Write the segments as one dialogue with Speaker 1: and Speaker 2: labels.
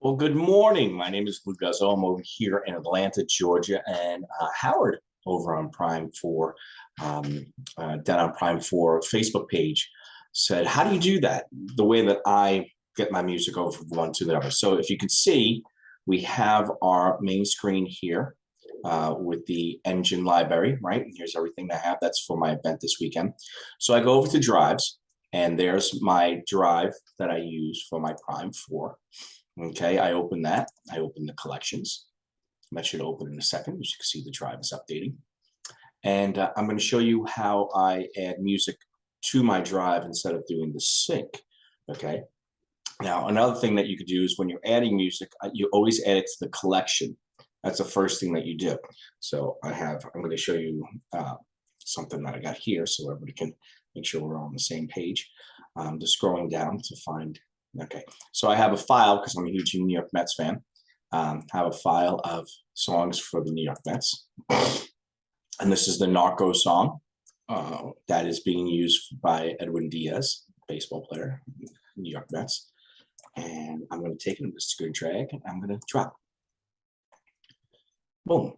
Speaker 1: Well, good morning. My name is Lou Guzzo. I'm over here in Atlanta, Georgia, and Howard over on Prime for Denon Prime for Facebook page said, "How do you do that? The way that I get my music over from one to the other." So, if you can see, we have our main screen here with the engine library, right? And here's everything I have. That's for my event this weekend. So I go over to drives, and there's my drive that I use for my Prime 4. Okay, I open that. I open the collections. That should open in a second. As you can see, the drive is updating. And I'm going to show you how I add music to my drive instead of doing the sync. Okay. Now, another thing that you could do is when you're adding music, you always add it to the collection. That's the first thing that you do. So I'm going to show you something that I got here so everybody can make sure we're on the same page. Just scrolling down to find. Okay, so I have a file because I'm a huge New York Mets fan. I have a file of songs for the New York Mets. And this is the Narco song that is being used by Edwin Diaz, baseball player, New York Mets. And I'm going to take it, I'm just going to drag, and I'm going to drop. Boom.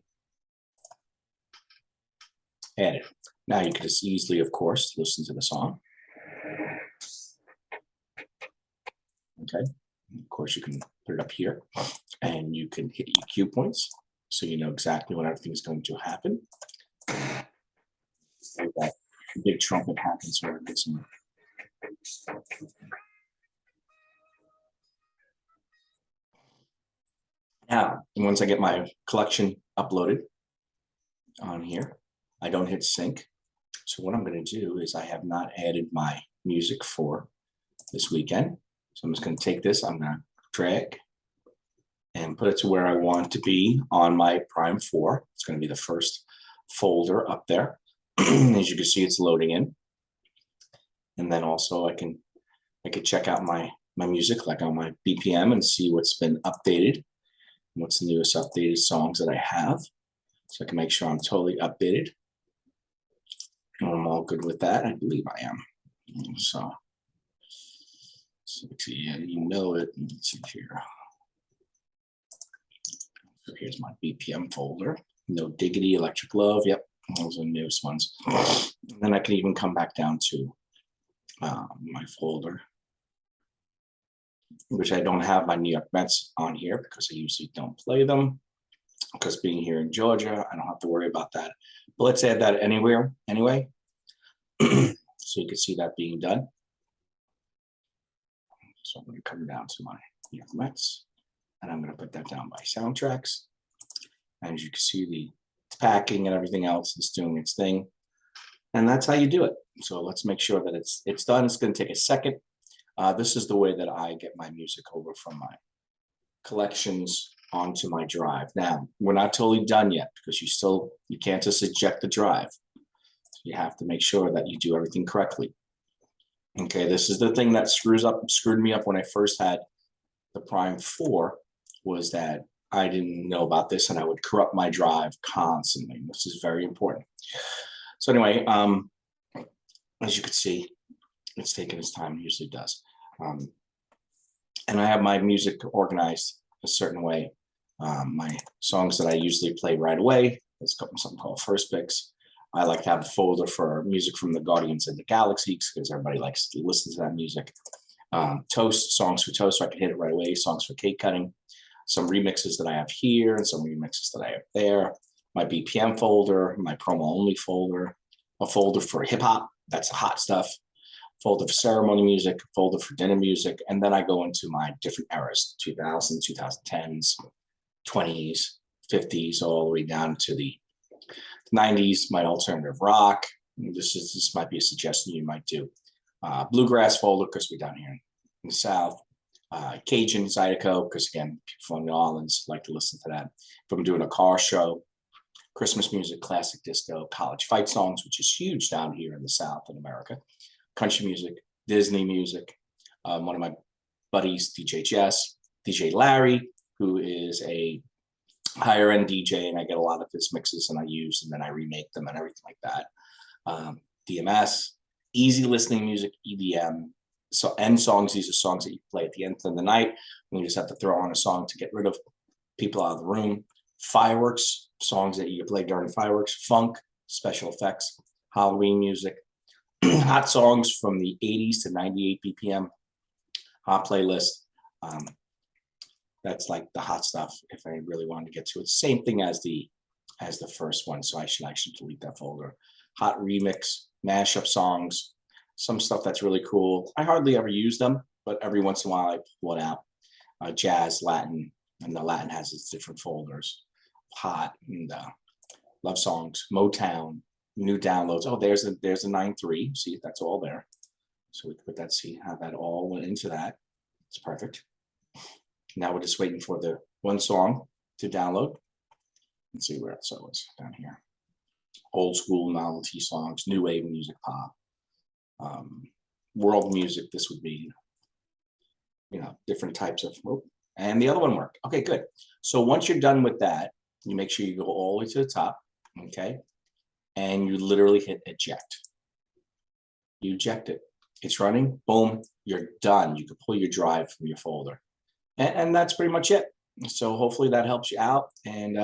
Speaker 1: Add it. Now you can just easily, of course, listen to the song. Okay, of course you can put it up here and you can hit your cue points so you know exactly when everything's going to happen. So that big trumpet happens where it is. Now, once I get my collection uploaded on here, I don't hit sync. So what I'm going to do is I have not added my music for this weekend. So I'm just going to take this, I'm going to drag and put it to where I want it to be on my Prime 4. It's going to be the first folder up there. As you can see, it's loading in. And then also I could check out my music, like on my BPM, and see what's been updated, what's the newest updated songs that I have. So I can make sure I'm totally updated. And I'm all good with that. I believe I am. So yeah, you know it. Let's see here. So here's my BPM folder. No Diggity, Electric Love. Yep, those are the newest ones. And then I can even come back down to my folder, which I don't have my New York Mets on here because I usually don't play them. Because being here in Georgia, I don't have to worry about that. But let's add that anywhere anyway. So you can see that being done. So I'm going to come down to my New York Mets, and I'm going to put that down by soundtracks. And as you can see, the packing and everything else is doing its thing. And that's how you do it. So let's make sure that it's done. It's going to take a second. This is the way that I get my music over from my collections onto my drive. Now, we're not totally done yet because you can't just eject the drive. You have to make sure that you do everything correctly. Okay, this is the thing that screwed me up when I first had the Prime 4, was that I didn't know about this and I would corrupt my drive constantly. This is very important. So anyway, as you can see, it's taking its time, it usually does. And I have my music organized a certain way. My songs that I usually play right away, there's something called First Picks. I like to have a folder for music from the Guardians of the Galaxy because everybody likes to listen to that music. Toast, songs for toast, so I can hit it right away. Songs for cake cutting. Some remixes that I have here and some remixes that I have there. My BPM folder, my promo only folder, a folder for hip hop, that's the hot stuff, folder for ceremony music, folder for dinner music, and then I go into my different eras, 2000s, 2010s, 20s, 50s, all the way down to the 90s, my alternative rock. This might be a suggestion you might do. Bluegrass folder, because we're down here in the South. Cajun, Zydeco, because again, people from New Orleans like to listen to that. If I'm doing a car show, Christmas music, classic disco, college fight songs, which is huge down here in the South in America. Country music, Disney music. One of my buddies, DJ Jess, DJ Larry, who is a higher end DJ, and I get a lot of his mixes and I use, and then I remake them and everything like that. DMS, easy listening music, EDM, so end songs. These are songs that you play at the end of the night when you just have to throw on a song to get rid of people out of the room. Fireworks, songs that you play during fireworks. Funk, special effects. Halloween music. Hot songs from the 80s to 98 BPM. Hot playlist. That's like the hot stuff if I really wanted to get to it. Same thing as the first one, so I should actually delete that folder. Hot remix, mashup songs, some stuff that's really cool. I hardly ever use them, but every once in a while I pull it out. Jazz, Latin, and the Latin has its different folders. Hot and love songs, Motown, new downloads. Oh, there's a 9.3. See, that's all there. So we can put that, see how that all went into that. It's perfect. Now we're just waiting for the one song to download. Let's see where else I was down here. Old school novelty songs, new wave music, pop, world music. This would be, different types of. Oh, and the other one worked. Okay, good. So once you're done with that, you make sure you go all the way to the top, okay, and you literally hit eject. You eject it. It's running. Boom. You're done. You can pull your drive from your folder, and that's pretty much it. So hopefully that helps you out, and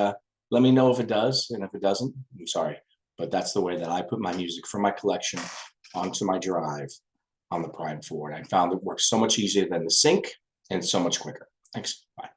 Speaker 1: let me know if it does, and if it doesn't, I'm sorry. But that's the way that I put my music from my collection onto my drive on the Prime 4. And I found it works so much easier than the sync and so much quicker. Thanks. Bye.